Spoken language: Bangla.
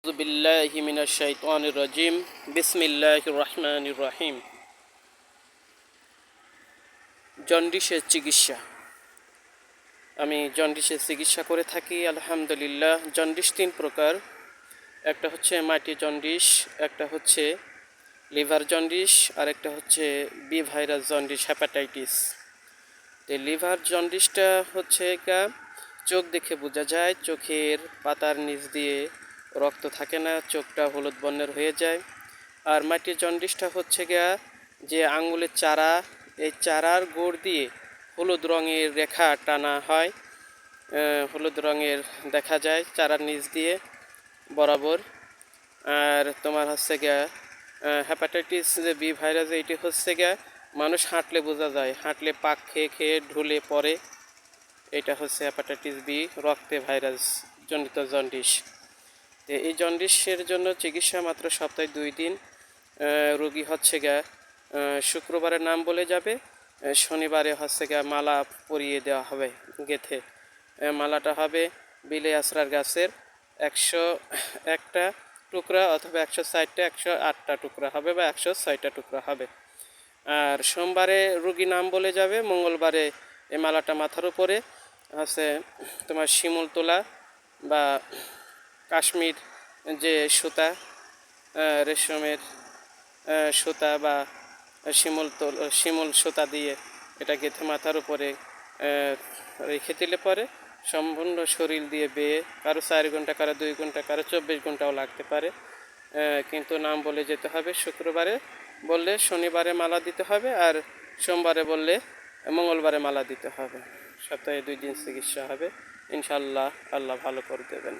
আউযু বিল্লাহি মিনাশ শাইতানির রাজিম। বিসমিল্লাহির রহমানির রহিম। জন্ডিসের চিকিৎসা। আমি জন্ডিসের চিকিৎসা করে থাকি আলহামদুলিল্লাহ। জন্ডিস তিন প্রকার। একটা হচ্ছে মাটি জন্ডিস, একটা হচ্ছে লিভার জন্ডিস, আর একটা হচ্ছে বি ভাইরাস জন্ডিস, হেপাটাইটিস। তো লিভার জন্ডিসটা হচ্ছে চোখ দেখে বোঝা যায়, চোখের পাতার নিচ দিয়ে রক্ত থাকে না, চোখটা হলুদ বর্ণের হয়ে যায়। আর মাটি জন্ডিসটা হচ্ছে যে আঙ্গুলের চারা, এই চারার গোড় দিয়ে হলুদ রঙের রেখা টানা হয়, হলুদ রঙের দেখা যায় চারার নিচ দিয়ে বরাবর। আর তোমার হচ্ছে হেপাটাইটিস যে বি ভাইরাস, এইটি হচ্ছে মানুষ হাঁটলে বোঝা যায়, হাঁটলে পাক খেয়ে খেয়ে ঢুলে পড়ে। এটা হচ্ছে হেপাটাইটিস বি, রক্তে ভাইরাস জনিত জন্ডিস। তো এই জন্ডিসের জন্য চিকিৎসা মাত্র সপ্তাহে 2 দিন। রোগী হচ্ছে শুক্রবারের নাম বলে যাবে, শনিবারে হচ্ছে মালা পরিয়ে দেওয়া হবে গেথে। মালাটা হবে বিলে আসরার গাছের 101টা টুকরা, অথবা 160টা, 108টা টুকরা হবে, বা 106টা টুকরা হবে। আর সোমবারে রুগী নাম বলে যাবে, মঙ্গলবারে এই মালাটা মাথার উপরে হচ্ছে তোমার শিমুল তোলা বা কাশ্মীর যে সুতা, রেশমের সুতা বা শিমুল সুতা দিয়ে এটা গেঁথে মাথার উপরে রেখে দিলে পরে সম্পূর্ণ শরীর দিয়ে বেয়ে, কারো 4 ঘন্টা, কারো 2 ঘন্টা, কারো 24 ঘন্টাও লাগতে পারে। কিন্তু নাম বলে যেতে হবে। শুক্রবারে বললে শনিবারে মালা দিতে হবে, আর সোমবারে বললে মঙ্গলবারে মালা দিতে হবে। সপ্তাহে 2 দিন চিকিৎসা হবে ইনশাল্লাহ। আল্লাহ ভালো করে দেবেন।